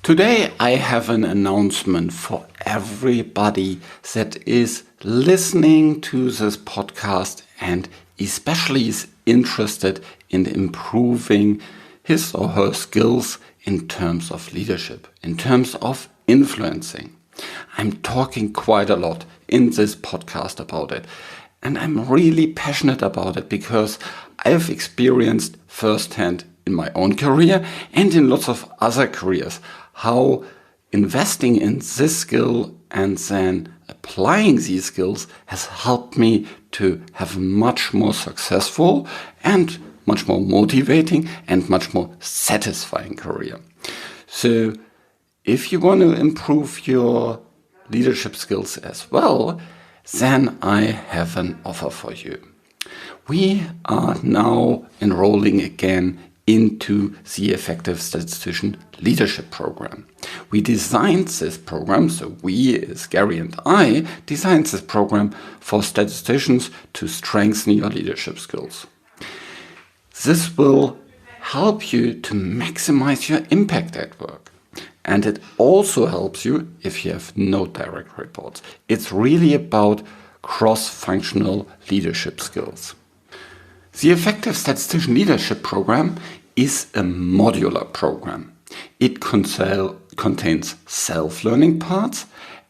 Today I have an announcement for everybody that is listening to this podcast and especially is interested in improving his or her skills in terms of leadership, in terms of influencing. I'm talking quite a lot in this podcast about it, and I'm really passionate about it because I've experienced firsthand in my own career and in lots of other careers how investing in this skill and then applying these skills has helped me to have a much more successful and much more motivating and much more satisfying career. So if you want to improve your leadership skills as well, then I have an offer for you. We are now enrolling again into the Effective Statistician Leadership Program. We designed this program, so we, as Gary and I, designed this program for statisticians to strengthen your leadership skills. This will help you to maximize your impact at work. And it also helps you if you have no direct reports. It's really about cross-functional leadership skills. The Effective Statistician Leadership Program is a modular program. It contains self-learning parts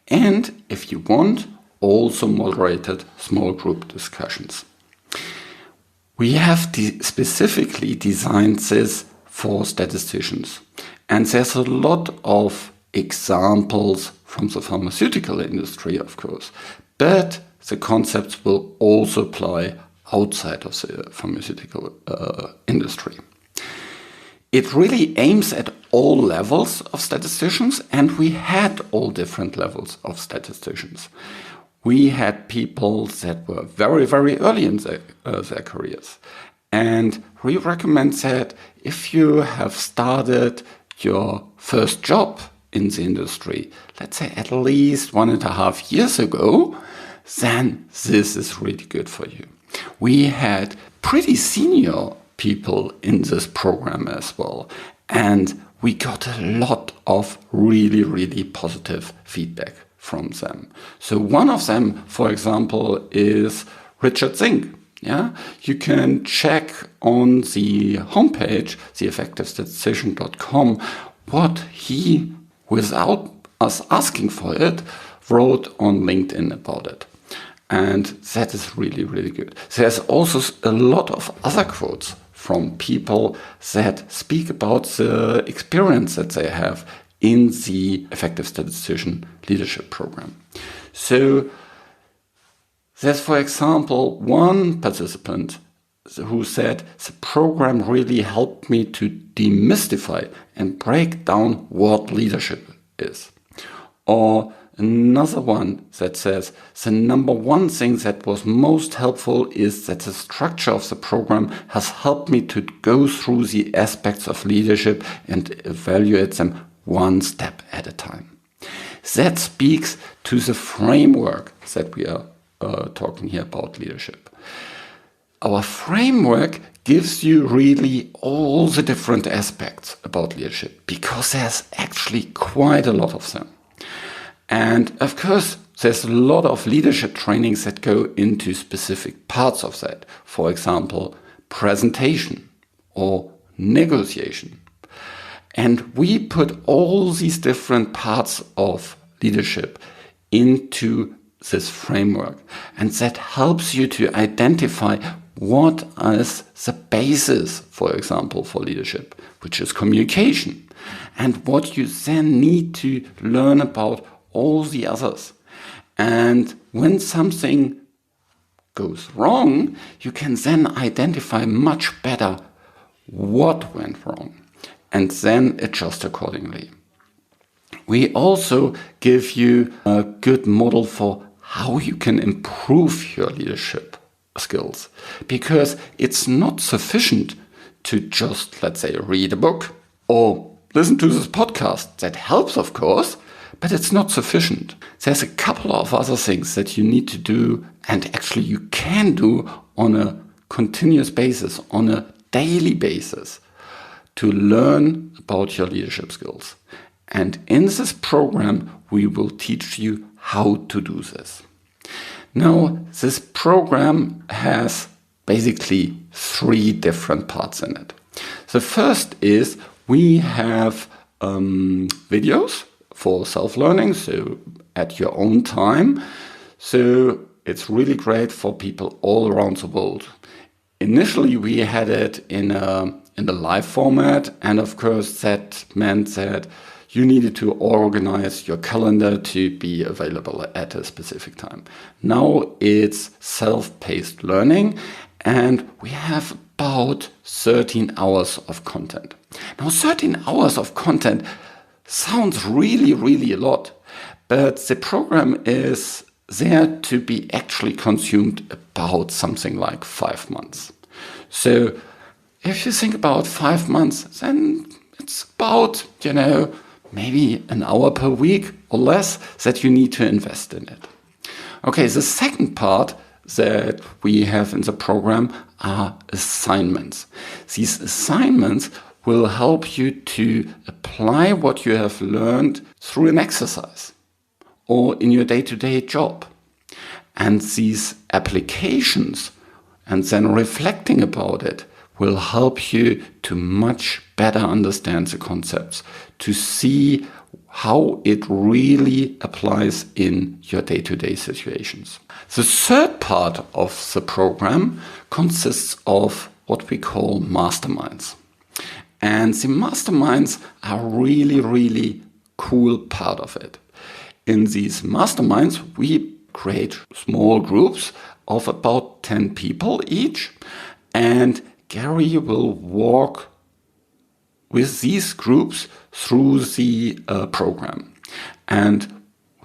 and, if you want, also moderated small group discussions. We have specifically designed this for statisticians. And there's a lot of examples from the pharmaceutical industry, of course, but the concepts will also apply outside of the pharmaceutical industry. It really aims at all levels of statisticians, and we had all different levels of statisticians. We had people that were very, very early in their careers. And we recommend that if you have started your first job in the industry, let's say at least 1.5 years ago, then this is really good for you. We had pretty senior people in this program as well, and we got a lot of really, really positive feedback from them. So one of them, for example, is Richard Zink. Yeah, you can check on the homepage, theeffectivestatistician.com, what he, without us asking for it, wrote on LinkedIn about it. And that is really, really good. There's also a lot of other quotes from people that speak about the experience that they have in the Effective Statistician Leadership Program. So there's, for example, one participant who said, the program really helped me to demystify and break down what leadership is. Or another one that says, the number one thing that was most helpful is that the structure of the program has helped me to go through the aspects of leadership and evaluate them one step at a time. That speaks to the framework that we are talking here about leadership. Our framework gives you really all the different aspects about leadership because there's actually quite a lot of them. And of course, there's a lot of leadership trainings that go into specific parts of that. For example, presentation or negotiation. And we put all these different parts of leadership into this framework. And that helps you to identify what is the basis, for example, for leadership, which is communication. And what you then need to learn about all the others. And when something goes wrong, you can then identify much better what went wrong and then adjust accordingly. We also give you a good model for how you can improve your leadership skills, because it's not sufficient to just, let's say, read a book or listen to this podcast. That helps, of course, but it's not sufficient. There's a couple of other things that you need to do, and actually you can do on a continuous basis, on a daily basis, to learn about your leadership skills. And in this program, we will teach you how to do this. Now, this program has basically 3 different parts in it. The first is we have videos for self-learning, so at your own time. So it's really great for people all around the world. Initially, we had it in the live format, and of course that meant that you needed to organize your calendar to be available at a specific time. Now it's self-paced learning, and we have about 13 hours of content. Now 13 hours of content sounds really a lot, but the program is there to be actually consumed about something like 5 months. So if you think about 5 months, then it's about, maybe an hour per week or less that you need to invest in it. Okay, the second part that we have in the program are assignments. These assignments will help you to apply what you have learned through an exercise or in your day-to-day job. And these applications and then reflecting about it will help you to much better understand the concepts, to see how it really applies in your day-to-day situations. The third part of the program consists of what we call masterminds. And the masterminds are really cool part of it. In these masterminds, we create small groups of about 10 people each, and Gary will walk with these groups through the program and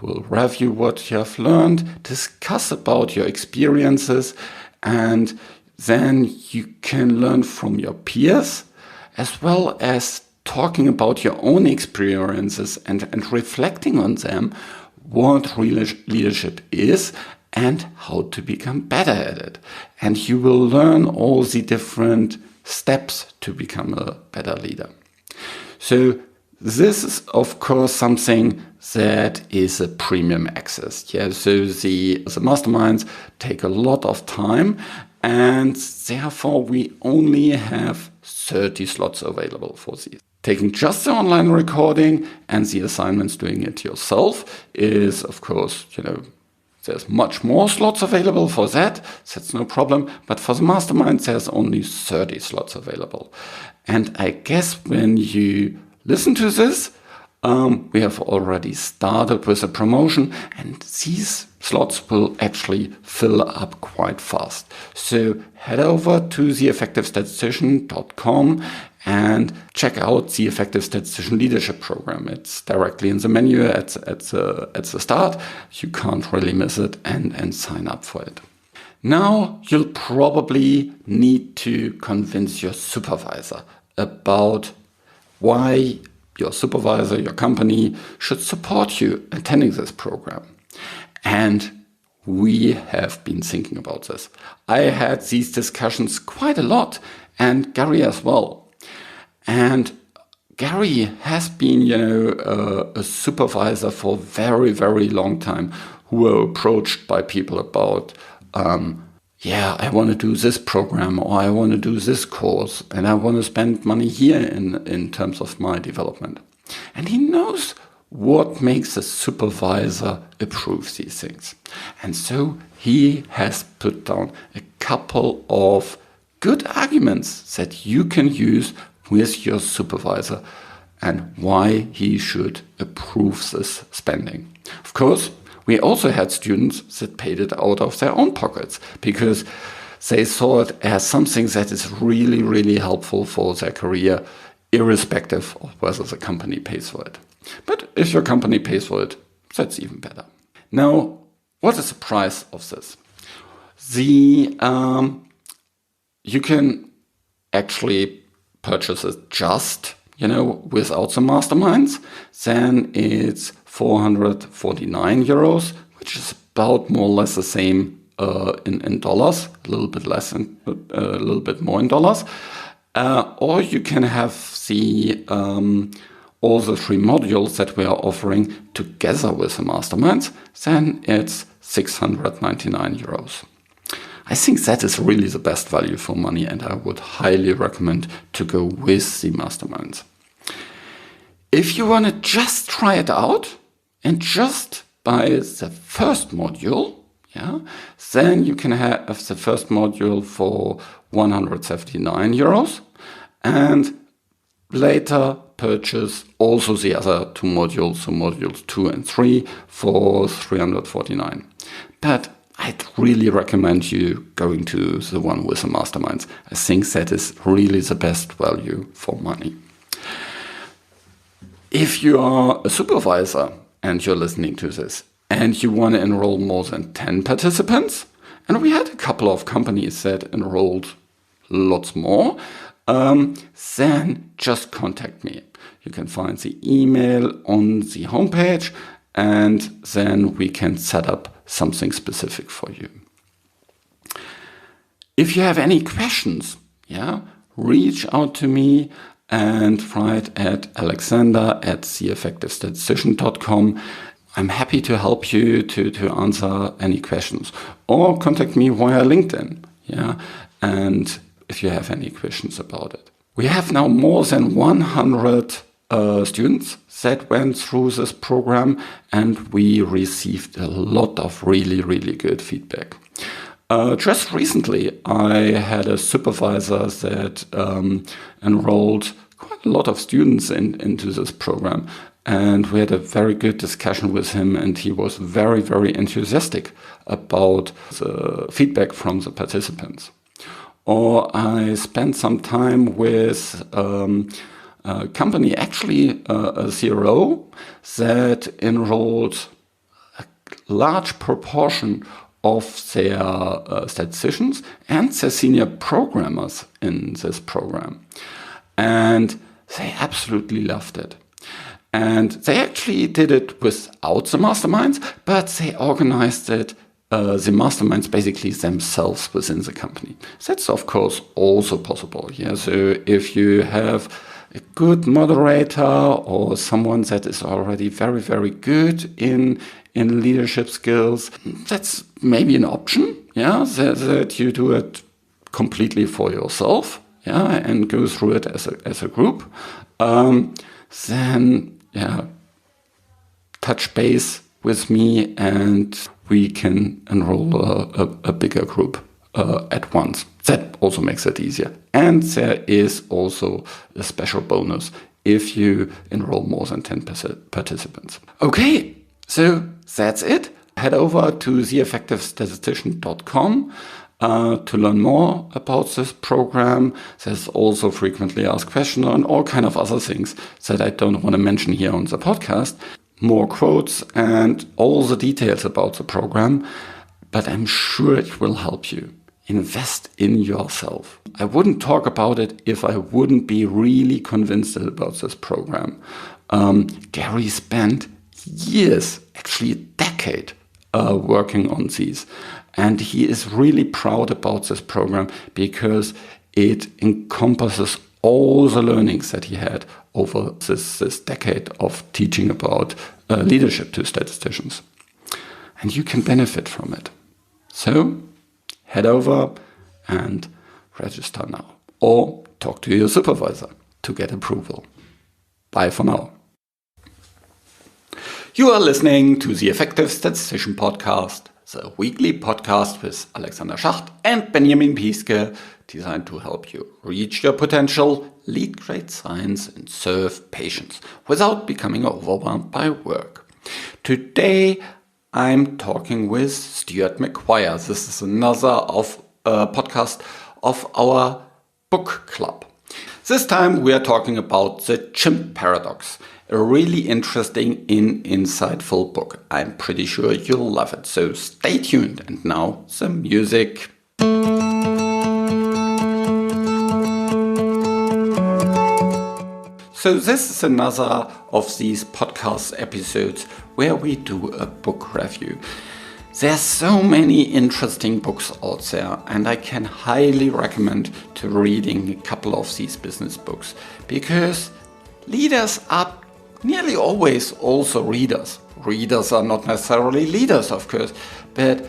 will review what you have learned, discuss about your experiences, and then you can learn from your peers as well as talking about your own experiences and reflecting on them, what leadership is and how to become better at it. And you will learn all the different steps to become a better leader. So this is, of course, something that is a premium access. Yeah, so the masterminds take a lot of time, and therefore we only have 30 slots available for these. Taking just the online recording and the assignments doing it yourself is, of course, there's much more slots available for that. That's no problem. But for the mastermind, there's only 30 slots available. And I guess when you listen to this, we have already started with a promotion, and these slots will actually fill up quite fast. So head over to theeffectivestatistician.com and check out the Effective Statistician Leadership Program. It's directly in the menu at the start. You can't really miss it, and sign up for it. Now you'll probably need to convince your supervisor about why your supervisor, your company, should support you attending this program. And we have been thinking about this. I had these discussions quite a lot, and Gary as well. And Gary has been, a supervisor for a very long time, who were approached by people about, I want to do this program, or I want to do this course, and I want to spend money here in terms of my development. And he knows what makes a supervisor approve these things. And so he has put down a couple of good arguments that you can use with your supervisor and why he should approve this spending. Of course, we also had students that paid it out of their own pockets because they saw it as something that is really helpful for their career, irrespective of whether the company pays for it. But if your company pays for it, that's even better. Now, what is the price of this? You can actually purchase it just, without the masterminds. Then it's 449 euros, which is about more or less the same in dollars, a little bit less and a little bit more in dollars. Or you can have the all the 3 modules that we are offering together with the masterminds, then it's 699 euros. I think that is really the best value for money, and I would highly recommend to go with the masterminds. If you want to just try it out and just buy the first module, then you can have the first module for 179 euros and later purchase also the other 2 modules, so modules 2 and 3 for 349. But I'd really recommend you going to the one with the masterminds. I think that is really the best value for money. If you are a supervisor and you're listening to this and you want to enroll more than 10 participants, and we had a couple of companies that enrolled lots more, then just contact me. You can find the email on the homepage, and then we can set up something specific for you. If you have any questions, reach out to me and write at alexander@theeffectivestatistician.com. I'm happy to help you to answer any questions, or contact me via LinkedIn. And if you have any questions about it. We have now more than 100 students that went through this program, and we received a lot of really, really good feedback. Just recently, I had a supervisor that enrolled quite a lot of students into this program, and we had a very good discussion with him, and he was very, very enthusiastic about the feedback from the participants. Or I spent some time with a company, actually a CRO, that enrolled a large proportion of their statisticians and their senior programmers in this program. And they absolutely loved it. And they actually did it without the masterminds, but they organized it, the masterminds basically themselves within the company. That's of course also possible. So if you have a good moderator or someone that is already very, very good in leadership skills, that's maybe an option, that you do it completely for yourself, and go through it as a group. Then, touch base with me and we can enroll a bigger group at once. That also makes it easier. And there is also a special bonus if you enroll more than 10 participants. Okay, so that's it. Head over to theeffectivestatistician.com to learn more about this program. There's also frequently asked questions and all kind of other things that I don't want to mention here on the podcast. More quotes and all the details about the program, but I'm sure it will help you. Invest in yourself. I wouldn't talk about it if I wouldn't be really convinced about this program. Gary spent years, actually a decade, working on these. And he is really proud about this program because it encompasses all the learnings that he had over this decade of teaching about leadership to statisticians. And you can benefit from it. So head over and register now. Or talk to your supervisor to get approval. Bye for now. You are listening to the Effective Statistician podcast, the weekly podcast with Alexander Schacht and Benjamin Pieske, designed to help you reach your potential, lead great science, and serve patients without becoming overwhelmed by work. Today, I'm talking with Stuart McQuire. This is another podcast of our book club. This time we are talking about the Chimp Paradox, a really interesting and insightful book. I'm pretty sure you'll love it, so stay tuned. And now some music. So this is another of these podcast episodes where we do a book review. There's so many interesting books out there, and I can highly recommend to reading a couple of these business books because leaders are nearly always also readers. Readers are not necessarily leaders, of course, but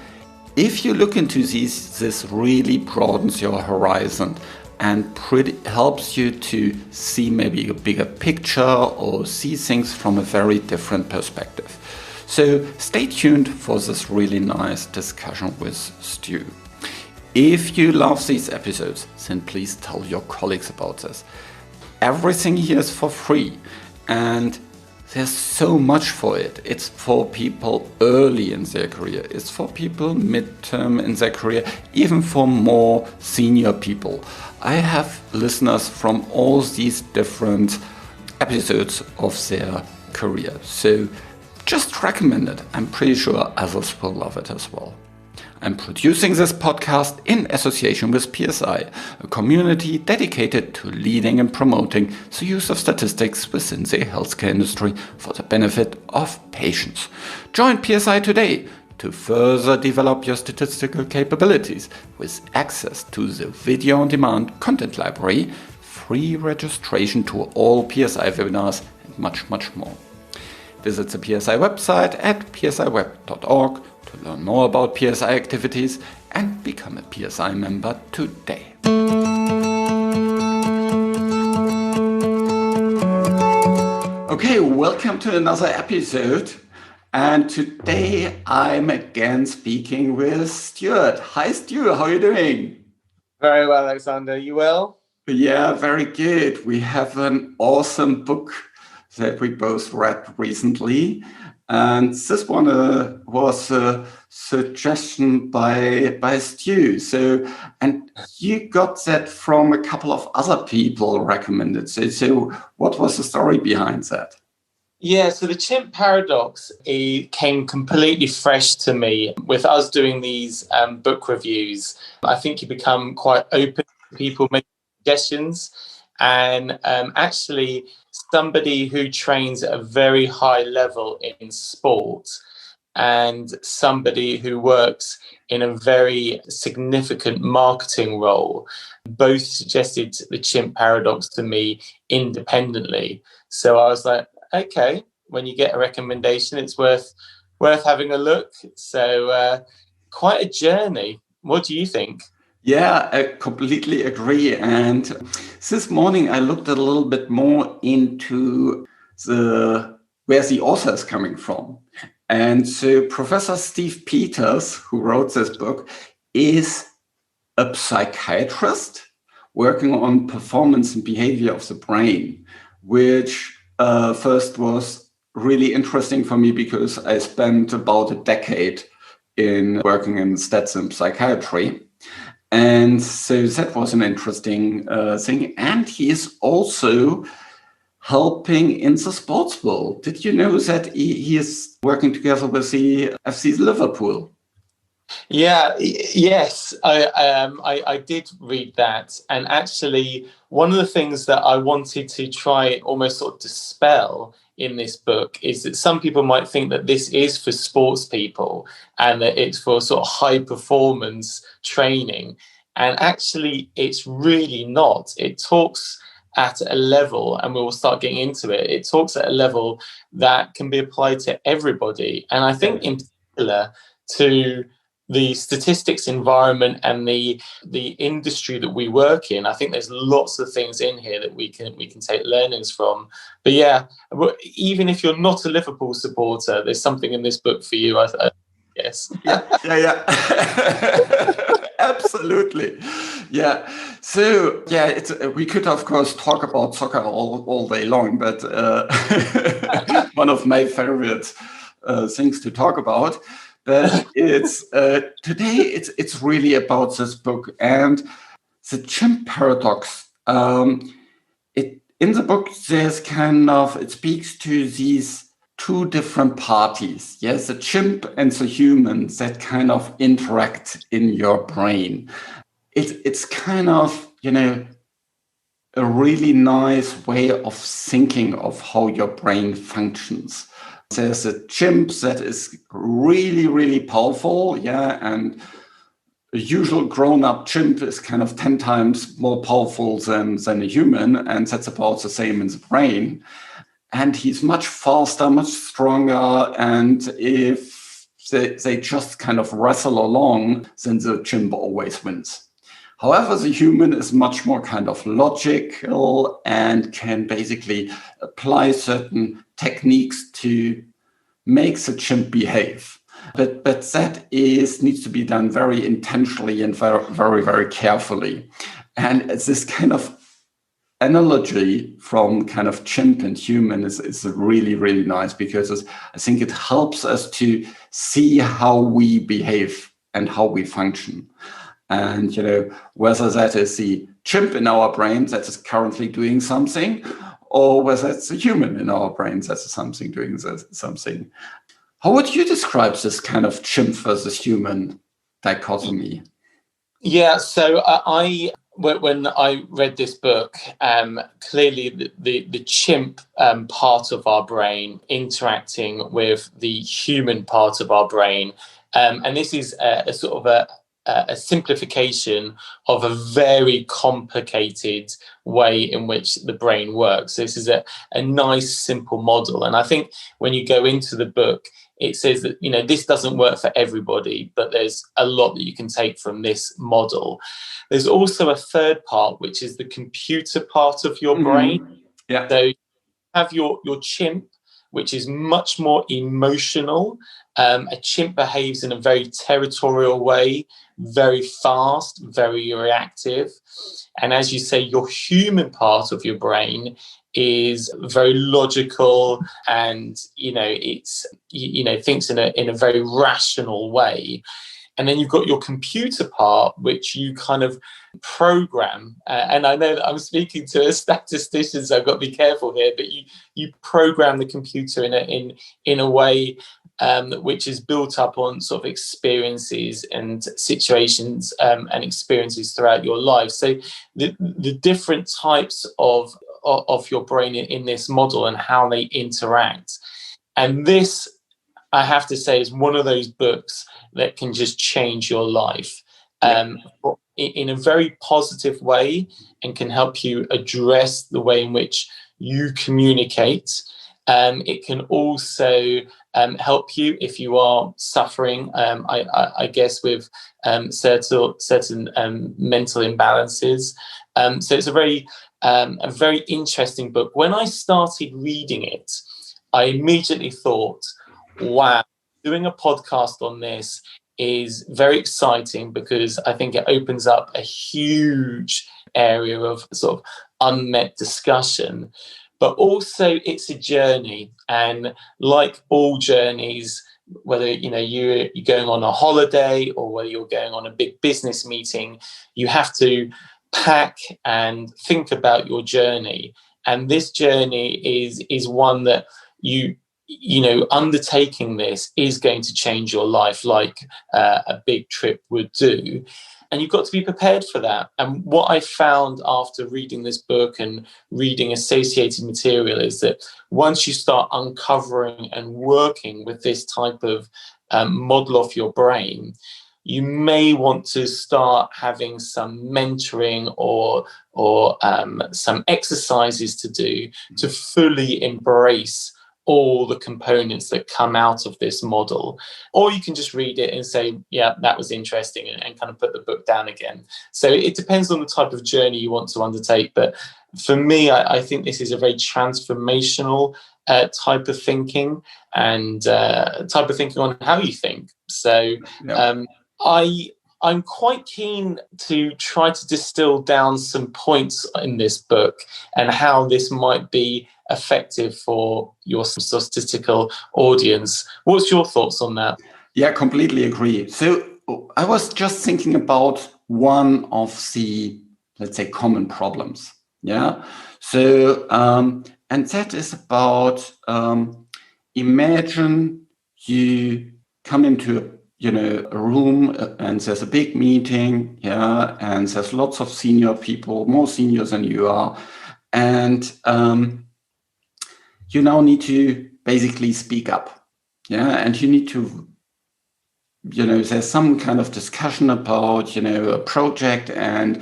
if you look into these, this really broadens your horizon and helps you to see maybe a bigger picture or see things from a very different perspective. So stay tuned for this really nice discussion with Stu. If you love these episodes, then please tell your colleagues about this. Everything here is for free, and there's so much for it. It's for people early in their career. It's for people midterm in their career, even for more senior people. I have listeners from all these different episodes of their career. So just recommend it. I'm pretty sure others will love it as well. I'm producing this podcast in association with PSI, a community dedicated to leading and promoting the use of statistics within the healthcare industry for the benefit of patients. Join PSI today to further develop your statistical capabilities with access to the video-on-demand content library, free registration to all PSI webinars, and much, much more. Visit the PSI website at psiweb.org to learn more about PSI activities and become a PSI member today. Okay, welcome to another episode. And today I'm again speaking with Stuart. Hi, Stuart. How are you doing? Very well, Alexander. You well? Yeah, very good. We have an awesome book that we both read recently. And this one was a suggestion by Stu. And you got that from a couple of other people recommended. So what was the story behind that? Yeah, so the Chimp Paradox, it came completely fresh to me with us doing these book reviews. I think you become quite open to people making suggestions. And actually, somebody who trains at a very high level in sport and somebody who works in a very significant marketing role both suggested the Chimp Paradox to me independently. So I was like, okay, when you get a recommendation, it's worth having a look. So quite a journey. What do you think? Yeah, I completely agree. And this morning I looked a little bit more into where the author is coming from. And so Professor Steve Peters, who wrote this book, is a psychiatrist working on performance and behavior of the brain, which first was really interesting for me because I spent about a decade in working in stats and psychiatry. And so that was an interesting thing. And he is also helping in the sports world. Did you know that he is working together with the FC Liverpool? Yeah, yes, I did read that. And actually, one of the things that I wanted to try almost sort of dispel in this book is that some people might think that this is for sports people and that it's for sort of high performance training. And actually, it's really not. It talks at a level, and we will start getting into it, it talks at a level that can be applied to everybody. And I think in particular to the statistics environment and the industry that we work in, I think there's lots of things in here that we can take learnings from. But yeah, even if you're not a Liverpool supporter, there's something in this book for you. Yes. Yeah. Absolutely. Yeah. So yeah, we could of course talk about soccer all day long, but one of my favorite things to talk about. But it's today it's really about this book and the Chimp Paradox. In the book there's it speaks to these two different parties. Yes, the chimp and the human that kind of interact in your brain. It's kind of, a really nice way of thinking of how your brain functions. There's a chimp that is really, really powerful, and a usual grown-up chimp is kind of 10 times more powerful than a human, and that's about the same in the brain. and he's much faster, much stronger. And if they just kind of wrestle along, then the chimp always wins. However, the human is much more kind of logical and can basically apply certain techniques to make the chimp behave. But that needs to be done very intentionally and very, very, very carefully. And it's this kind of analogy from kind of chimp and human is really, really nice, because I think it helps us to see how we behave and how we function. And, whether that is the chimp in our brain that is currently doing something, or whether it's the human in our brains that is doing something. How would you describe this kind of chimp versus human dichotomy? Yeah, so when I read this book, clearly the chimp part of our brain interacting with the human part of our brain, and this is a sort of a simplification of a very complicated way in which the brain works. This is a nice, simple model. And I think when you go into the book, it says that, this doesn't work for everybody, but there's a lot that you can take from this model. There's also a third part, which is the computer part of your brain. Yeah. So you have your chimp, which is much more emotional. A chimp behaves in a very territorial way, very fast, very reactive. And as you say, your human part of your brain is very logical and, it's, thinks in a very rational way. And then you've got your computer part, which you kind of program. And I know that I'm speaking to a statistician, so I've got to be careful here. But you program the computer in a way which is built up on sort of experiences and situations and experiences throughout your life. So the different types of your brain in this model and how they interact. And this, I have to say, is one of those books that can just change your life in a very positive way, and can help you address the way in which you communicate. It can also help you if you are suffering, I guess, with certain mental imbalances. So it's a very interesting book. When I started reading it, I immediately thought, wow, doing a podcast on this is very exciting, because I think it opens up a huge area of sort of unmet discussion. But also it's a journey, and like all journeys, whether you're going on a holiday or whether you're going on a big business meeting, you have to pack and think about your journey. And this journey is one that undertaking this is going to change your life, like a big trip would do. And you've got to be prepared for that. And what I found after reading this book and reading associated material is that once you start uncovering and working with this type of model of your brain, you may want to start having some mentoring or some exercises to do to fully embrace all the components that come out of this model. Or you can just read it and say, yeah, that was interesting, and kind of put the book down again. So it depends on the type of journey you want to undertake. But for me, I think this is a very transformational type of thinking, and type of thinking on how you think. So I'm quite keen to try to distill down some points in this book and how this might be effective for your statistical audience. What's your thoughts on that? Yeah, completely agree. So I was just thinking about one of the, let's say, common problems. Yeah. So, and that is about, imagine you come into a room and there's a big meeting, and there's lots of senior people, more senior than you are, and you now need to basically speak up, and you need to, there's some kind of discussion about, a project, and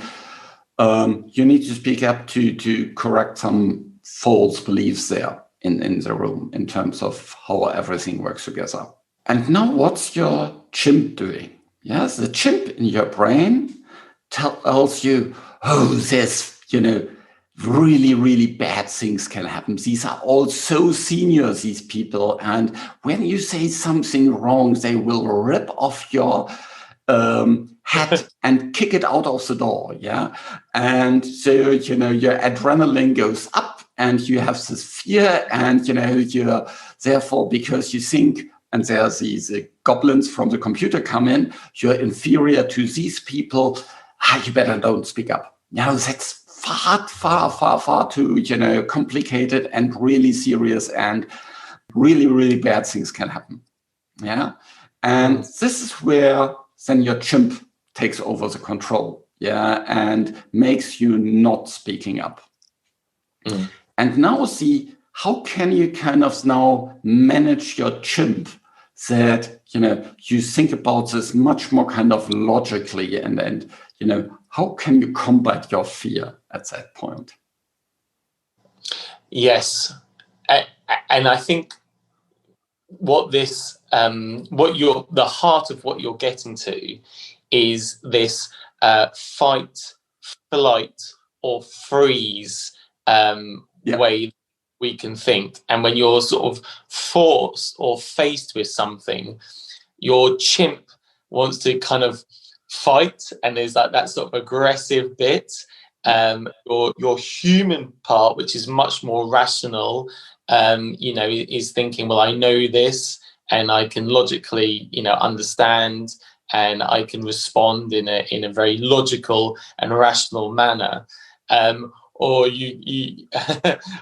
you need to speak up to correct some false beliefs there. in the room in terms of how everything works together. And now what's your chimp doing? Yes, the chimp in your brain tells you, oh, there's, really, really bad things can happen. These are all so senior, these people. And when you say something wrong, they will rip off your hat and kick it out of the door. Yeah. And so, your adrenaline goes up and you have this fear and, you're therefore, because you think, and there's these goblins from the computer come in, you're inferior to these people. You better don't speak up. That's far too, complicated and really serious, and really, really bad things can happen. Yeah. And this is where then your chimp takes over the control. Yeah. And makes you not speaking up. And now see, how can you kind of now manage your chimp that, you think about this much more kind of logically and how can you combat your fear at that point? Yes. And I think the heart of what you're getting to is this fight, flight, or freeze way we can think. And when you're sort of forced or faced with something, your chimp wants to kind of fight, and there's that sort of aggressive bit. Your human part, which is much more rational, is thinking, well, I know this and I can logically, understand, and I can respond in a very logical and rational manner. Or you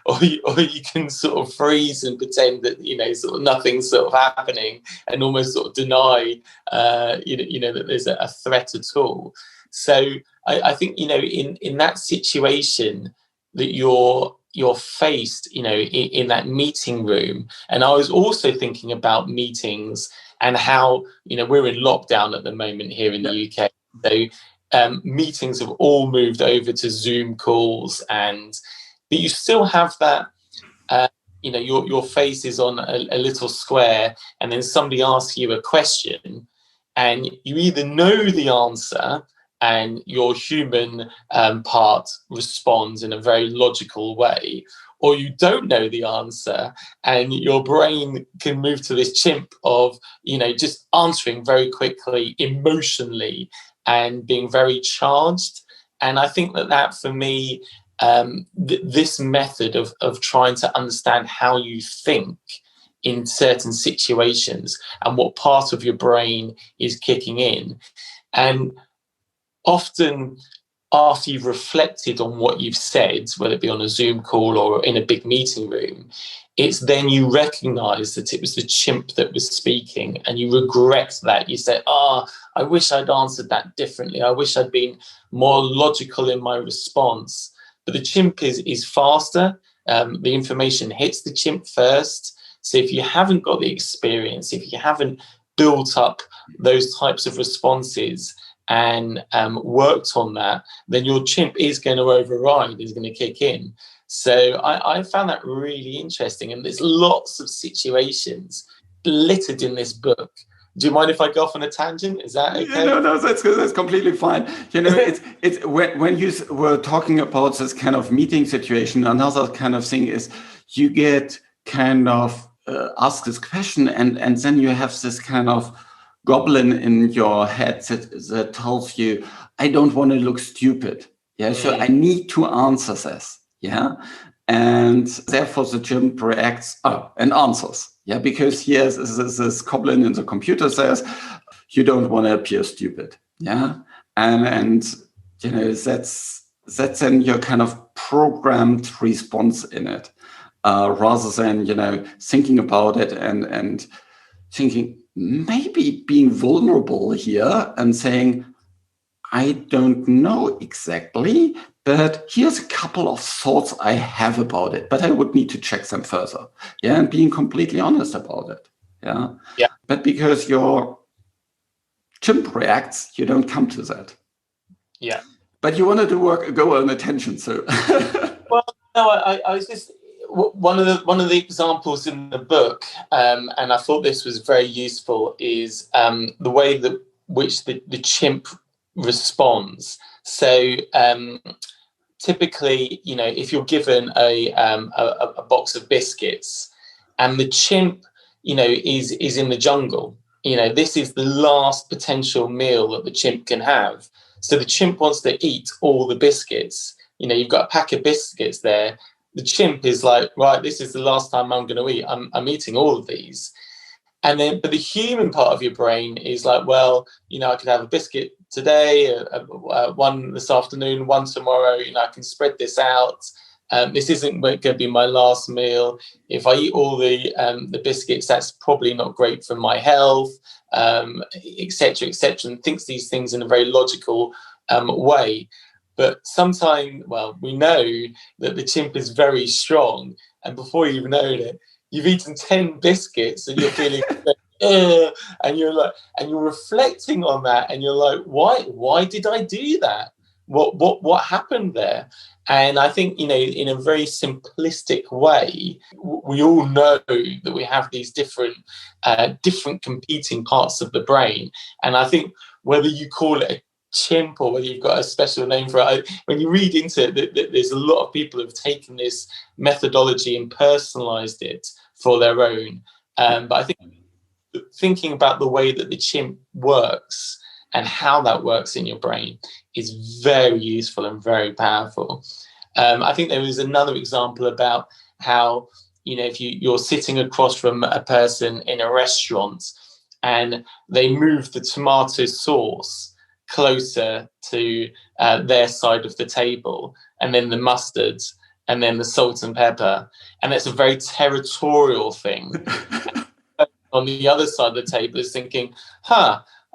or you can sort of freeze and pretend that sort of nothing's sort of happening, and almost sort of deny that there's a threat at all. So I think in that situation that you're faced in that meeting room. And I was also thinking about meetings and how we're in lockdown at the moment here in the UK. So meetings have all moved over to Zoom calls, but you still have that, your face is on a little square, and then somebody asks you a question, and you either know the answer and your human part responds in a very logical way, or you don't know the answer and your brain can move to this chimp of, just answering very quickly, emotionally, and being very charged. And I think that for me, this method of trying to understand how you think in certain situations and what part of your brain is kicking in. And often after you've reflected on what you've said, whether it be on a Zoom call or in a big meeting room, it's then you recognize that it was the chimp that was speaking, and you regret that. You say, I wish I'd answered that differently. I wish I'd been more logical in my response. But the chimp is faster. The information hits the chimp first. So if you haven't got the experience, if you haven't built up those types of responses and worked on that, then your chimp is going to override, is going to kick in. So I found that really interesting. And there's lots of situations littered in this book. Do you mind if I go off on a tangent? Is that okay? No, that's completely fine. It's when you were talking about this kind of meeting situation, another kind of thing is you get kind of asked this question, and then you have this kind of goblin in your head that tells you, I don't want to look stupid. Yeah, so I need to answer this. Yeah, and therefore the chimp reacts and answers. Yeah, because here's this goblin in the computer says, you don't want to appear stupid. Yeah, and that's then your kind of programmed response in it, rather than thinking about it and thinking maybe being vulnerable here and saying, I don't know exactly, but here's a couple of thoughts I have about it, but I would need to check them further. Yeah, and being completely honest about it. Yeah. Yeah. But because your chimp reacts, you don't come to that. Yeah. But you wanted to go on attention, so. Well, no, I was just, one of the examples in the book, and I thought this was very useful, is the way that which the chimp responds. So typically, if you're given a box of biscuits, and the chimp, is in the jungle. This is the last potential meal that the chimp can have. So the chimp wants to eat all the biscuits. You've got a pack of biscuits there. The chimp is like, right, this is the last time I'm going to eat. I'm eating all of these. And then, but the human part of your brain is like, well, I could have a biscuit today, one this afternoon, one tomorrow. I can spread this out. This isn't going to be my last meal. If I eat all the biscuits, that's probably not great for my health, et cetera, and thinks these things in a very logical way. But sometimes, we know that the chimp is very strong, and before you've known it, you've eaten 10 biscuits and you're feeling and you're reflecting on that, and you're like, why did I do that? What happened there? And I think, in a very simplistic way, we all know that we have these different competing parts of the brain. And I think whether you call it a chimp or whether you've got a special name for it, when you read into it, there's a lot of people who have taken this methodology and personalized it for their own. But I think thinking about the way that the chimp works and how that works in your brain is very useful and very powerful. I think there was another example about how, if you're sitting across from a person in a restaurant and they move the tomato sauce closer to their side of the table, and then the mustard, and then the salt and pepper, and it's a very territorial thing. On the other side of the table is thinking,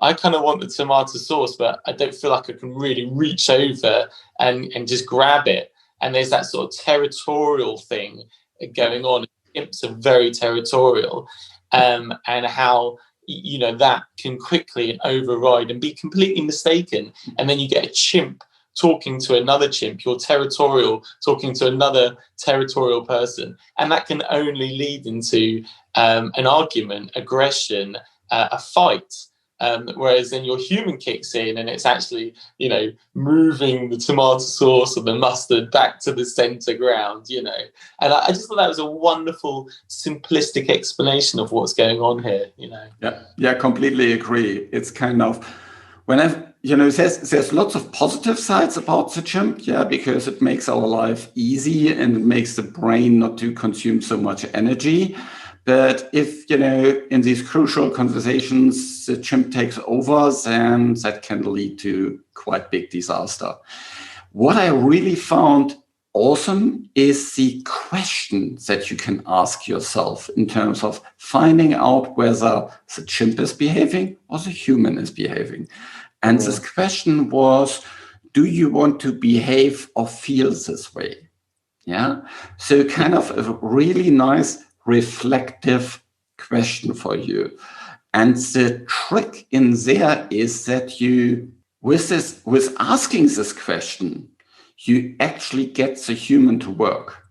I kind of want the tomato sauce, but I don't feel like I can really reach over and just grab it. And there's that sort of territorial thing going on. Chimps are very territorial, and how that can quickly override and be completely mistaken. And then you get a chimp talking to another chimp, you're territorial talking to another territorial person, and that can only lead into an argument, aggression, a fight. Whereas then your human kicks in and it's actually, moving the tomato sauce or the mustard back to the center ground, And I just thought that was a wonderful, simplistic explanation of what's going on here, Yeah, completely agree. It's kind of, whenever, there's lots of positive sides about the chimp, because it makes our life easy and it makes the brain not to consume so much energy. But if, in these crucial conversations, the chimp takes over, then that can lead to quite big disaster. What I really found awesome is the question that you can ask yourself in terms of finding out whether the chimp is behaving or the human is behaving. And this question was, do you want to behave or feel this way? Yeah. So kind of a really nice reflective question for you. And the trick in there is that you, with asking this question, you actually get the human to work.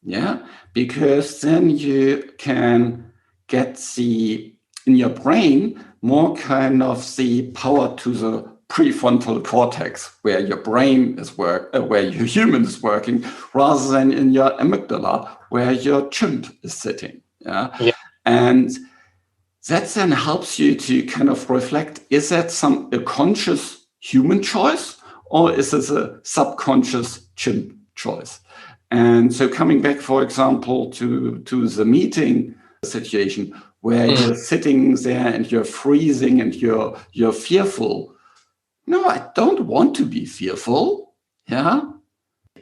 Yeah, because then you can get in your brain more kind of the power to the prefrontal cortex, where your brain is where your human is working, rather than in your amygdala, where your chimp is sitting. Yeah. And that then helps you to kind of reflect, is that a conscious human choice, or is this a subconscious chimp choice? And so coming back, for example, to the meeting situation where you're sitting there and you're freezing and you're fearful. No, I don't want to be fearful. Yeah.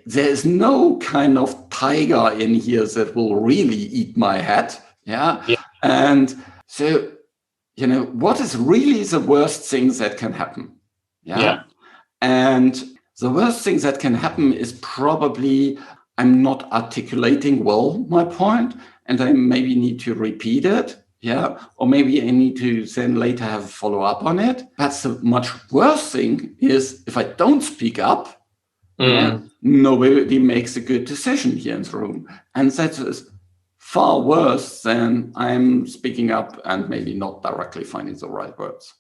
There's no kind of tiger in here that will really eat my head. Yeah. And so, what is really the worst thing that can happen? Yeah. And the worst thing that can happen is probably I'm not articulating well my point, and I maybe need to repeat it. Yeah. Or maybe I need to then later have a follow-up on it. But the much worse thing is if I don't speak up, nobody makes a good decision here in the room. And that is far worse than I'm speaking up and maybe not directly finding the right words.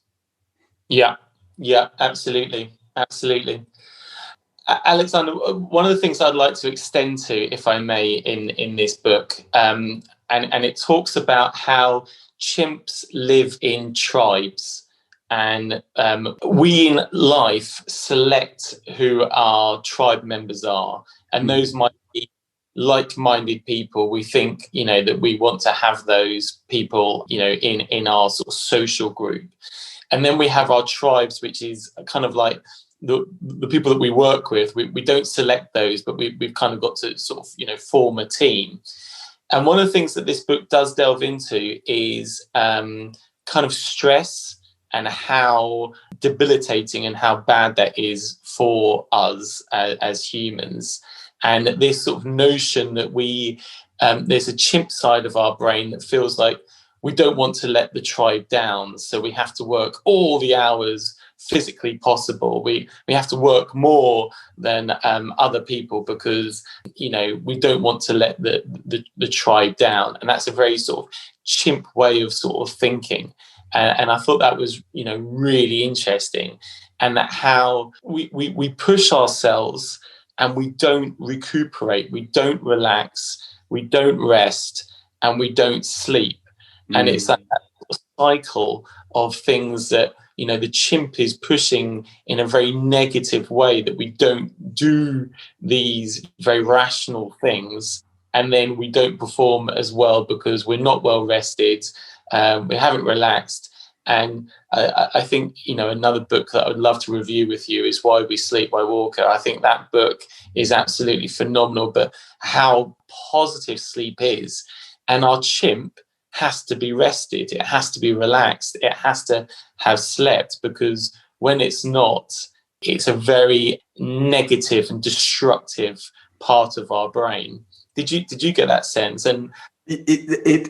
Yeah, absolutely. Alexander, one of the things I'd like to extend to, if I may, in this book, and it talks about how chimps live in tribes, and we in life select who our tribe members are, and those might be like-minded people. We think, that we want to have those people, in our sort of social group. And then we have our tribes, which is kind of like the people that we work with. We don't select those, but we've kind of got to sort of, form a team. And one of the things that this book does delve into is kind of stress and how debilitating and how bad that is for us as humans. And this sort of notion that there's a chimp side of our brain that feels like we don't want to let the tribe down, so we have to work all the hours physically possible. We have to work more than other people because we don't want to let the tribe down, and that's a very sort of chimp way of sort of thinking. And I thought that was really interesting, and that how we push ourselves and we don't recuperate, we don't relax, we don't rest, and we don't sleep. And it's that cycle of things that, the chimp is pushing in a very negative way, that we don't do these very rational things. And then we don't perform as well because we're not well rested. We haven't relaxed. And I think, another book that I would love to review with you is Why We Sleep by Walker. I think that book is absolutely phenomenal, but how positive sleep is. And our chimp has to be rested, it has to be relaxed, it has to have slept, because when it's not, it's a very negative and destructive part of our brain. Did you get that sense? And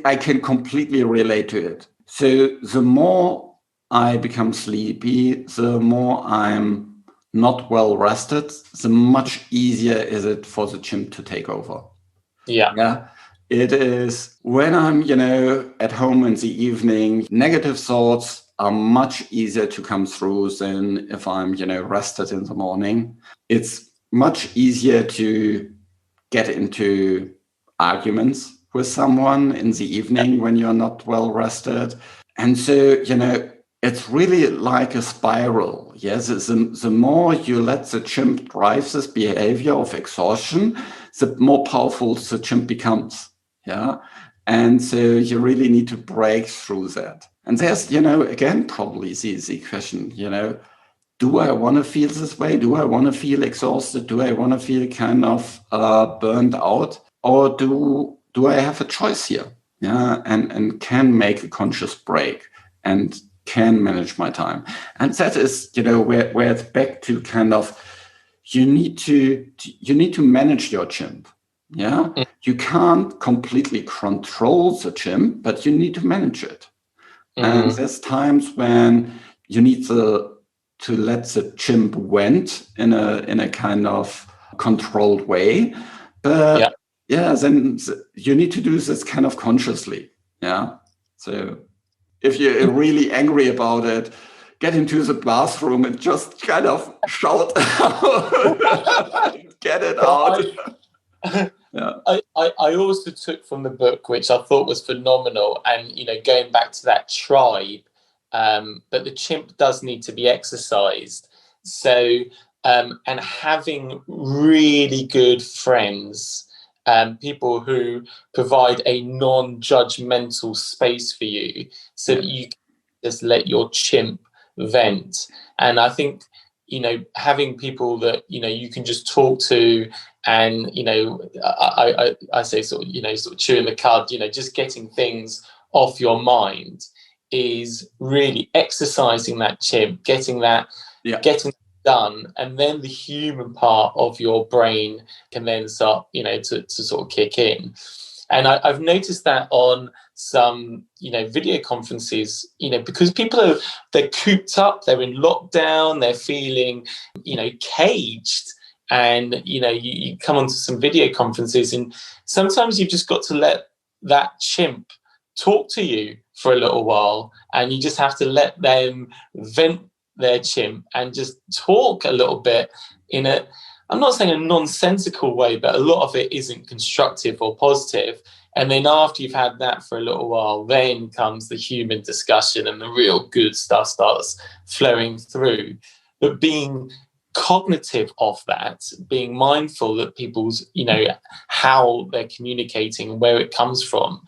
I can completely relate to it. So the more I become sleepy, the more I'm not well rested, the much easier is it for the chimp to take over. Yeah. It is when I'm, at home in the evening, negative thoughts are much easier to come through than if I'm, rested in the morning. It's much easier to get into arguments with someone in the evening when you're not well rested. And so, it's really like a spiral. Yes, the more you let the chimp drive this behavior of exhaustion, the more powerful the chimp becomes. Yeah. And so you really need to break through that. And there's, again, probably the question, do I want to feel this way? Do I want to feel exhausted? Do I want to feel kind of burned out? Or do I have a choice here? Yeah. And can make a conscious break and can manage my time. And that is, where it's back to kind of, you need to manage your chimp. Yeah, you can't completely control the chimp, but you need to manage it. And there's times when you need to let the chimp went in a kind of controlled way. But then you need to do this kind of consciously. Yeah. So if you're really angry about it, get into the bathroom and just kind of shout out, get it out. Yeah. I also took from the book, which I thought was phenomenal, and going back to that tribe, but the chimp does need to be exercised. So and having really good friends, people who provide a non-judgmental space for you, so that you can just let your chimp vent. And I think having people that you can just talk to. And I say sort of chewing the cud, just getting things off your mind is really exercising that chimp, getting that done, and then the human part of your brain can then start to sort of kick in. And I've noticed that on some video conferences, because people they're cooped up, they're in lockdown, they're feeling caged. And, you come onto some video conferences, and sometimes you've just got to let that chimp talk to you for a little while, and you just have to let them vent their chimp and just talk a little bit in I'm not saying a nonsensical way, but a lot of it isn't constructive or positive. And then after you've had that for a little while, then comes the human discussion and the real good stuff starts flowing through. But being cognitive of that, being mindful that people's, how they're communicating and where it comes from,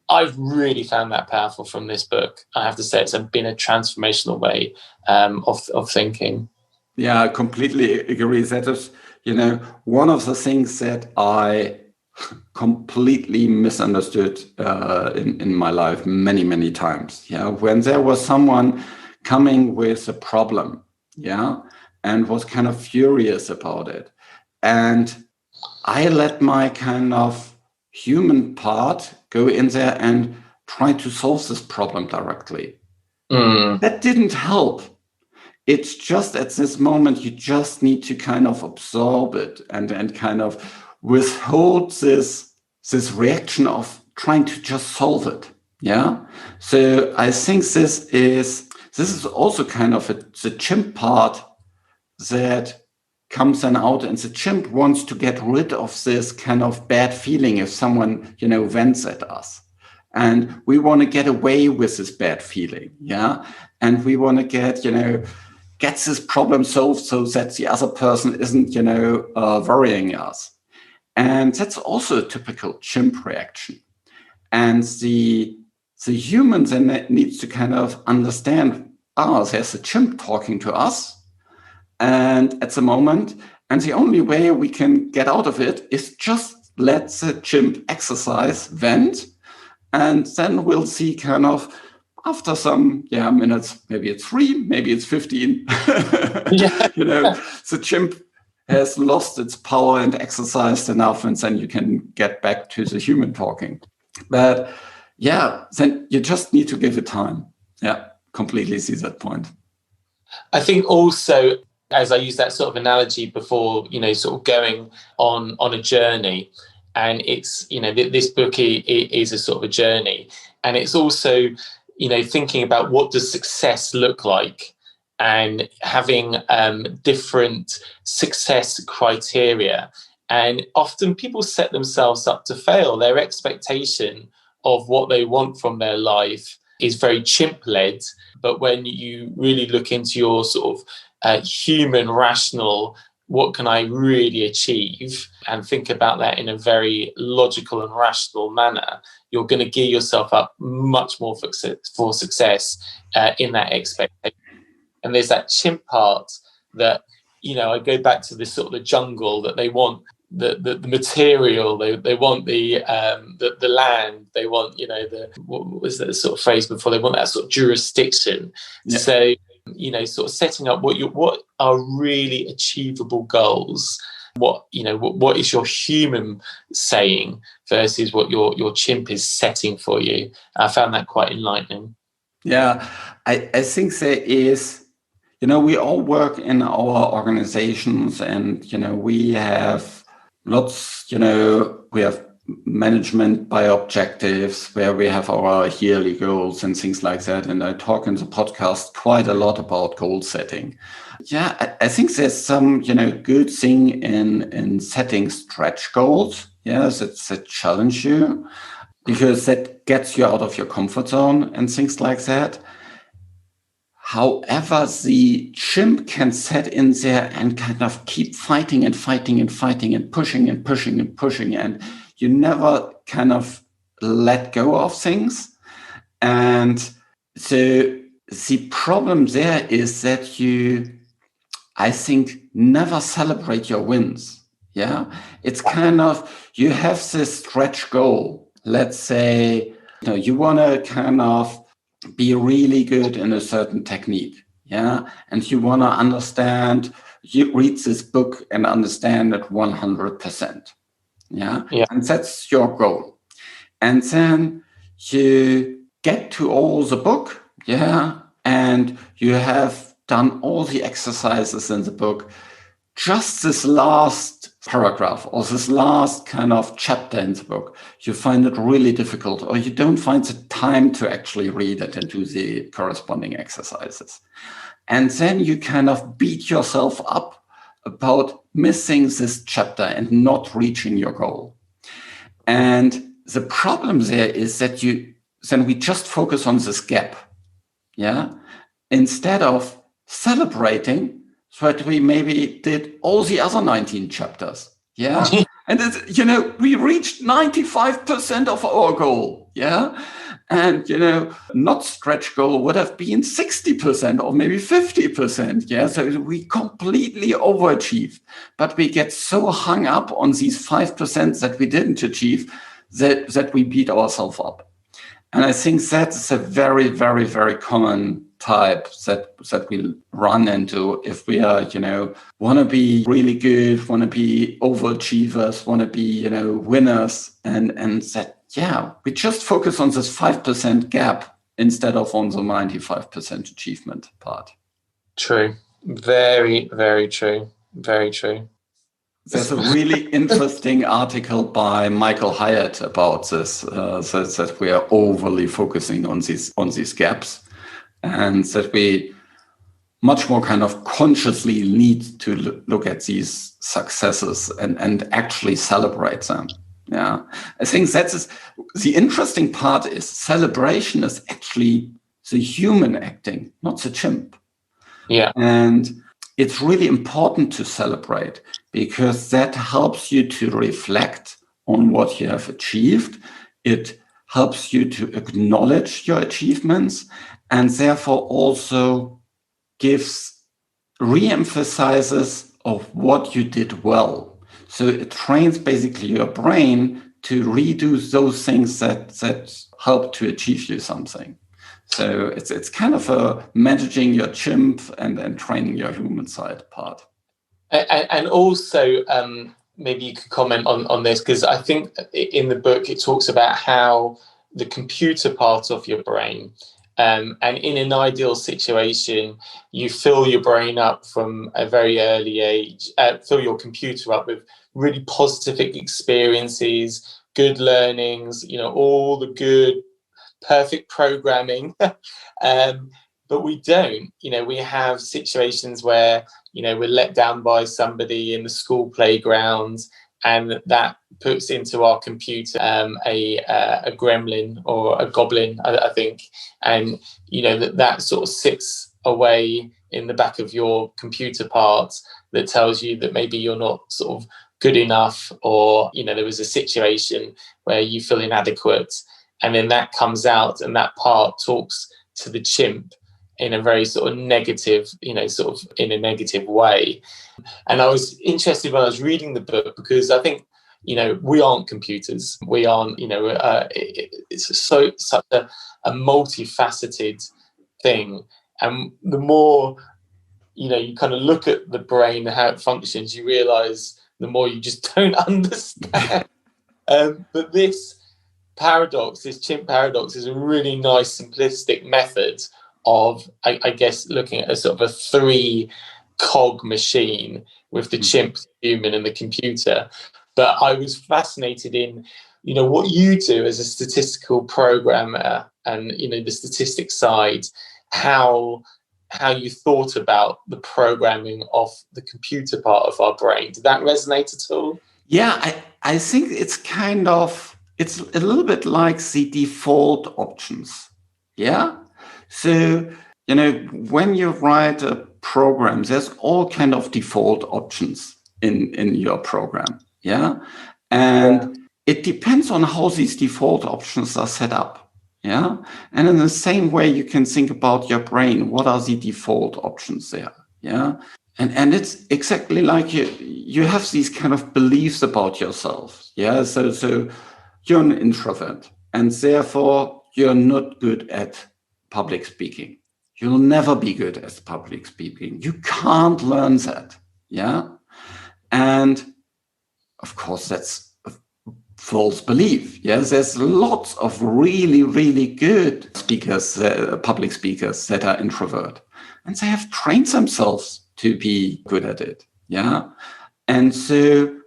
I've really found that powerful from this book. I have to say it's been a transformational way of thinking. Yeah, I completely agree. That is, one of the things that I completely misunderstood in my life many, many times. Yeah, when there was someone coming with a problem, and was kind of furious about it, and I let my kind of human part go in there and try to solve this problem directly. That didn't help. It's just at this moment, you just need to kind of absorb it and kind of withhold this reaction of trying to just solve it. Yeah. So I think this is also kind of the chimp part that comes then out, and the chimp wants to get rid of this kind of bad feeling if someone, vents at us. And we want to get away with this bad feeling. Yeah. And we want to get this problem solved so that the other person isn't, worrying us. And that's also a typical chimp reaction. And the human then needs to kind of understand, there's a chimp talking to us. And at the moment, and the only way we can get out of it is just let the chimp exercise, vent, and then we'll see kind of after some minutes, maybe it's 3, maybe it's 15. The chimp has lost its power and exercised enough, and then you can get back to the human talking. But then you just need to give it time. Yeah, completely see that point. I think also, as I use that sort of analogy before, sort of going on a journey, and it's, this book is a sort of a journey, and it's also, thinking about what does success look like, and having different success criteria. And often people set themselves up to fail. Their expectation of what they want from their life is very chimp-led. But when you really look into your sort of human, rational, what can I really achieve, and think about that in a very logical and rational manner, you're going to gear yourself up much more for success in that expectation. And there's that chimp part that, I go back to this sort of the jungle, that they want the material, they want the land, they want, what was that sort of phrase before, they want that sort of jurisdiction. Yeah. So, sort of setting up what are really achievable goals. What is your human saying versus what your chimp is setting for you. I found that quite enlightening. Yeah, I think there is, we all work in our organizations, and, we have lots, we have management by objectives where we have our yearly goals and things like that. And I talk in the podcast quite a lot about goal setting. Yeah, I think there's some, good thing in setting stretch goals. Yes, that challenge you, because that gets you out of your comfort zone and things like that. However, the chimp can set in there and kind of keep fighting and fighting and fighting and pushing and pushing and pushing. And you never kind of let go of things. And so the problem there is that you, I think, never celebrate your wins. Yeah, it's kind of, you have this stretch goal. Let's say, you want to kind of be really good in a certain technique. Yeah. And you want to understand, you read this book and understand it 100%. Yeah. And that's your goal. And then you get to all the book. Yeah. And you have done all the exercises in the book. just this last paragraph or this last kind of chapter in the book, you find it really difficult, or you don't find the time to actually read it and do the corresponding exercises. And then you kind of beat yourself up about missing this chapter and not reaching your goal. And the problem there is that then we just focus on this gap, yeah, instead of celebrating that we maybe did all the other 19 chapters, yeah. And we reached 95% of our goal, yeah. And not stretch goal would have been 60% or maybe 50%, yeah. So we completely overachieved, but we get so hung up on these 5% that we didn't achieve that we beat ourselves up. And I think that's a very, very, very common type that we run into if we are, want to be really good, want to be overachievers, want to be, winners, and that, yeah, we just focus on this 5% gap instead of on the 95% achievement part. True. Very, very true. Very true. There's a really interesting article by Michael Hyatt about this, that we are overly focusing on these gaps, and that we much more kind of consciously need to look at these successes and actually celebrate them. Yeah, I think that's the interesting part. Is celebration is actually the human acting, not the chimp. Yeah, and it's really important to celebrate because that helps you to reflect on what you have achieved. It helps you to acknowledge your achievements, and therefore also re-emphasizes of what you did well. So it trains basically your brain to redo those things that help to achieve you something. So it's kind of a managing your chimp and training your human side part. And also, maybe you could comment on this, because I think in the book it talks about how the computer part of your brain, and in an ideal situation, you fill your brain up from a very early age, fill your computer up with really positive experiences, good learnings, all the good, perfect programming. But we don't. We have situations where, we're let down by somebody in the school playground, and that puts into our computer a gremlin or a goblin, I think. And, that sort of sits away in the back of your computer parts that tells you that maybe you're not sort of good enough, or, there was a situation where you feel inadequate. And then that comes out, and that part talks to the chimp in a very sort of negative, sort of in a negative way. And I was interested when I was reading the book, because I think, we aren't computers. We aren't, it's such a multifaceted thing. And the more, you kind of look at the brain and how it functions, you realize the more you just don't understand. But this chimp paradox, is a really nice simplistic method of, I guess, looking at a sort of a 3-cog machine with the chimp, the human, and the computer. But I was fascinated in, what you do as a statistical programmer, and, the statistics side, how you thought about the programming of the computer part of our brain. Did that resonate at all? Yeah, I think it's a little bit like the default options. Yeah. So, when you write a program, there's all kind of default options in your program. Yeah. And it depends on how these default options are set up. Yeah. And in the same way, you can think about your brain. What are the default options there? Yeah. And it's exactly like you have these kind of beliefs about yourself. Yeah. So you're an introvert, and therefore you're not good at public speaking. You'll never be good at public speaking. You can't learn that. Yeah. And of course, that's a false belief. Yes, there's lots of really, really good speakers, public speakers that are introvert, and they have trained themselves to be good at it. Yeah. And so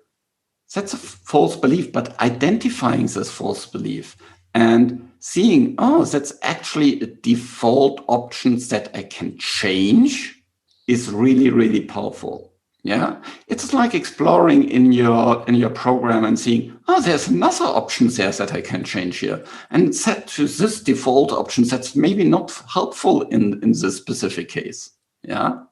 that's a false belief, but identifying this false belief and seeing, oh, that's actually a default option that I can change is really, really powerful. Yeah, it's like exploring in your program and seeing, oh, there's another option there that I can change here, and set to this default option that's maybe not helpful in this specific case. Yeah,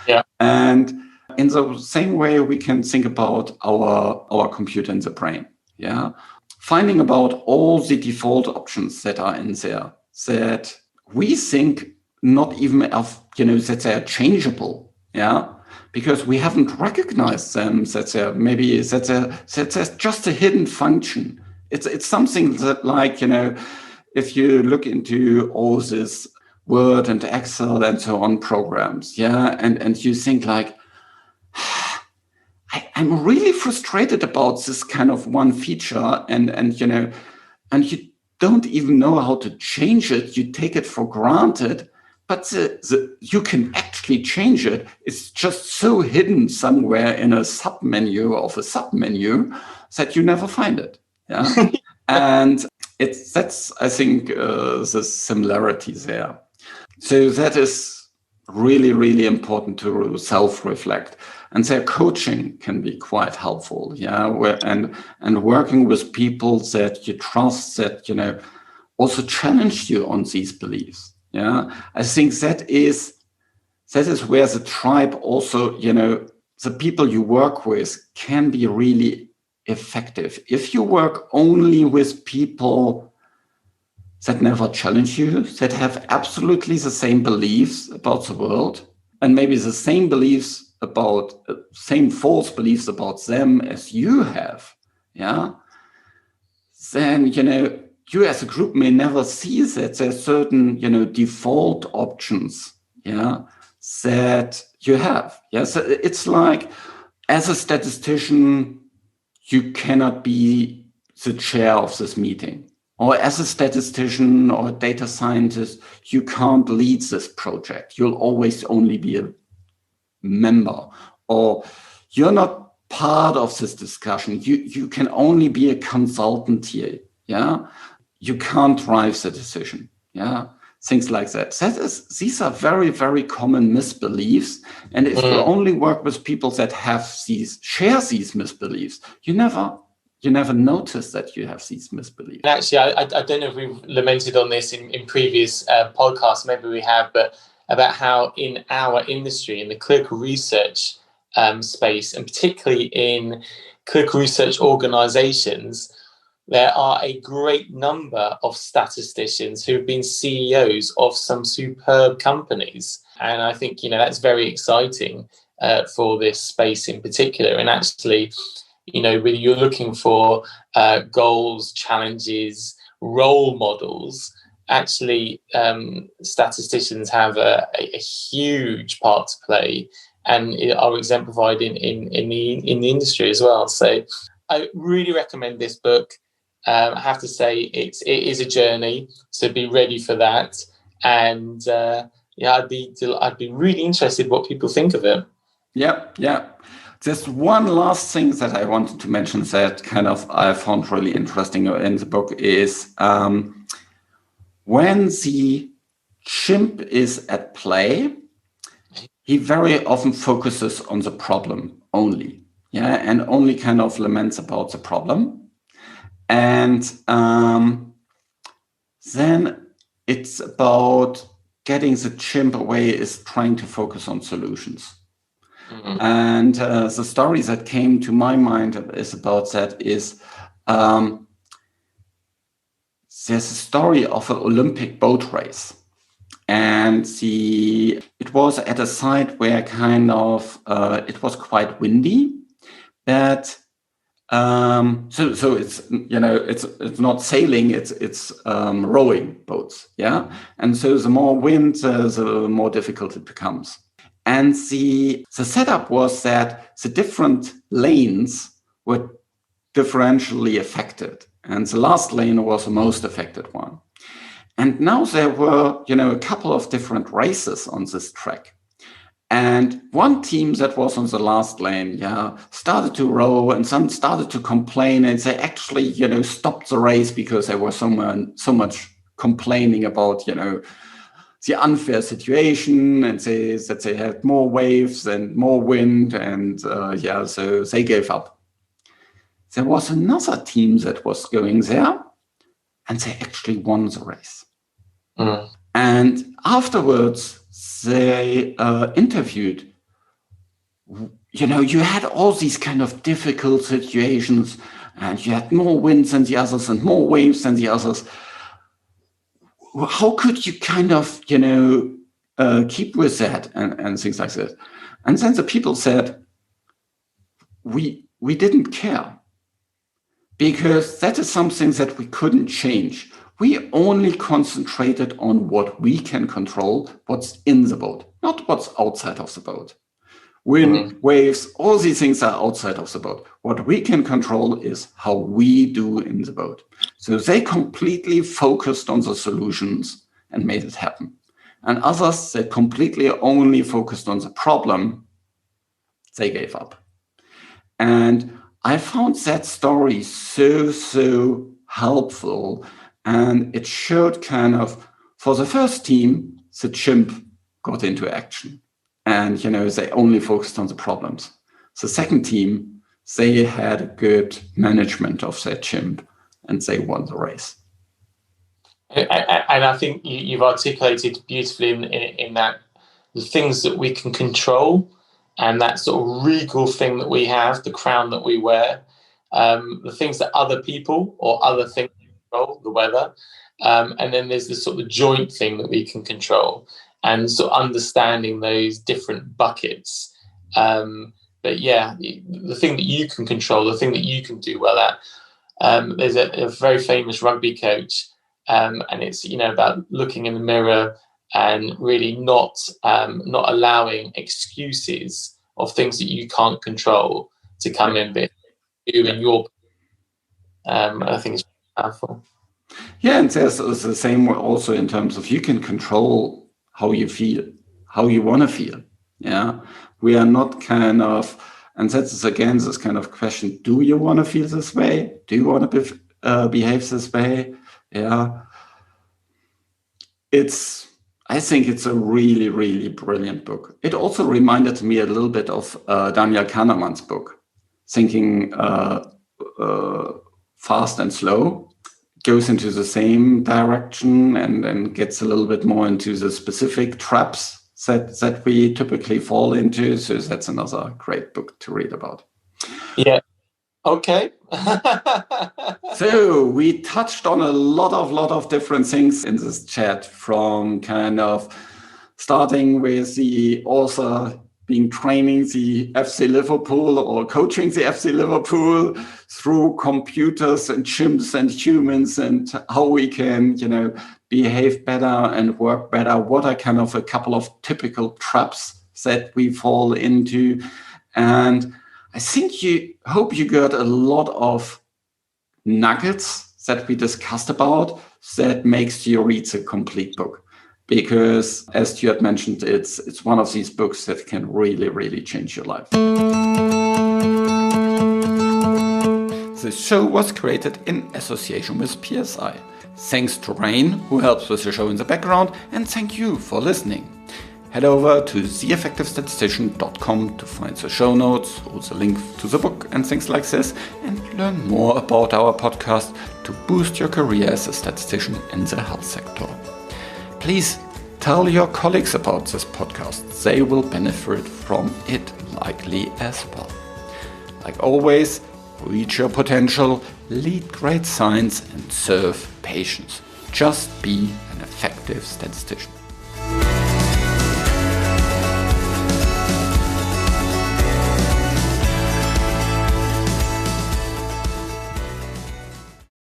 Yeah. And in the same way, we can think about our computer in the brain. Yeah, finding about all the default options that are in there that we think not even of that they are changeable. Yeah. Because we haven't recognized them, that that's just a hidden function. It's something that, like, if you look into all this Word and Excel and so on programs, and you think like, I'm really frustrated about this kind of one feature, and you don't even know how to change it. You take it for granted. But you can actually change it. It's just so hidden somewhere in a submenu of a submenu that you never find it. Yeah, and that's I think the similarity there. So that is really, really important to self-reflect. And their coaching can be quite helpful. Yeah, and working with people that you trust, that also challenge you on these beliefs. Yeah, I think that is where the tribe also, the people you work with can be really effective. If you work only with people that never challenge you, that have absolutely the same beliefs about the world, and maybe the same beliefs about, same false beliefs about them as you have, yeah, then, you as a group may never see that there's certain, default options, that you have. So it's like, as a statistician, you cannot be the chair of this meeting. Or as a statistician or a data scientist, you can't lead this project. You'll always only be a member. Or you're not part of this discussion. You can only be a consultant here. Yeah, you can't drive the decision. Yeah, things like that. These are very, very common misbeliefs. And if you only work with people that share these misbeliefs, you never notice that you have these misbeliefs. And actually, I don't know if we've lamented on this in previous podcasts, maybe we have, but about how in our industry, in the clinical research space, and particularly in clinical research organizations, there are a great number of statisticians who've been CEOs of some superb companies. And I think, that's very exciting for this space in particular. And actually, whether you're looking for goals, challenges, role models, actually statisticians have a huge part to play and are exemplified in the industry as well. So I really recommend this book. I have to say it is a journey, so be ready for that. And I'd be really interested what people think of it. Yeah. There's one last thing that I wanted to mention that kind of I found really interesting in the book is when the chimp is at play, he very often focuses on the problem only, and only kind of laments about the problem. And then it's about getting the chimp away is trying to focus on solutions. Mm-hmm. And the story that came to my mind is about that is there's a story of an Olympic boat race. And it was at a site where kind of it was quite windy, but so it's it's not sailing, it's rowing boats, and so the more wind, the more difficult it becomes. And the setup was that the different lanes were differentially affected, and the last lane was the most affected one. And now there were a couple of different races on this track, And one team that was on the last lane, started to row, and some started to complain, and they actually, stopped the race because there was so much complaining about, the unfair situation, and that they had more waves and more wind, and so they gave up. There was another team that was going there, and they actually won the race. Mm. And afterwards, they interviewed, you had all these kind of difficult situations, and you had more winds than the others and more waves than the others. How could you kind of, keep with that and things like that? And then the people said, we didn't care, because that is something that we couldn't change. We only concentrated on what we can control, what's in the boat, not what's outside of the boat. Wind, waves, all these things are outside of the boat. What we can control is how we do in the boat. So they completely focused on the solutions and made it happen. And others that completely only focused on the problem, they gave up. And I found that story so helpful. And it showed kind of, for the first team, the chimp got into action. And, they only focused on the problems. The second team, they had a good management of their chimp, and they won the race. And I think you've articulated beautifully in that the things that we can control, and that sort of regal thing that we have, the crown that we wear, the things that other people or other things control, the weather, and then there's this sort of joint thing that we can control, and sort of understanding those different buckets. But the thing that you can control, the thing that you can do well at. There's a very famous rugby coach, and it's about looking in the mirror and really not allowing excuses of things that you can't control to come in, but you and your. I think it's powerful. Yeah, and there's the same also in terms of you can control how you feel, how you want to feel. Yeah, we are not kind of, and that's again this kind of question: do you want to feel this way? Do you want to behave this way? Yeah, I think it's a really, really brilliant book. It also reminded me a little bit of Daniel Kahneman's book, Thinking Fast and Slow. Goes into the same direction and gets a little bit more into the specific traps that we typically fall into. So that's another great book to read about. Yeah. Okay. So we touched on a lot of different things in this chat, from kind of starting with the author being training the FC Liverpool or coaching the FC Liverpool, through computers and chimps and humans, and how we can, behave better and work better. What are kind of a couple of typical traps that we fall into? And I think hope you got a lot of nuggets that we discussed about that makes you read the complete book. Because, as Stuart mentioned, it's one of these books that can really, really change your life. This show was created in association with PSI. Thanks to Rain, who helps with the show in the background, and thank you for listening. Head over to theeffectivestatistician.com to find the show notes, or the link to the book and things like this, and learn more about our podcast to boost your career as a statistician in the health sector. Please tell your colleagues about this podcast. They will benefit from it likely as well. Like always, reach your potential, lead great science, and serve patients. Just be an effective statistician.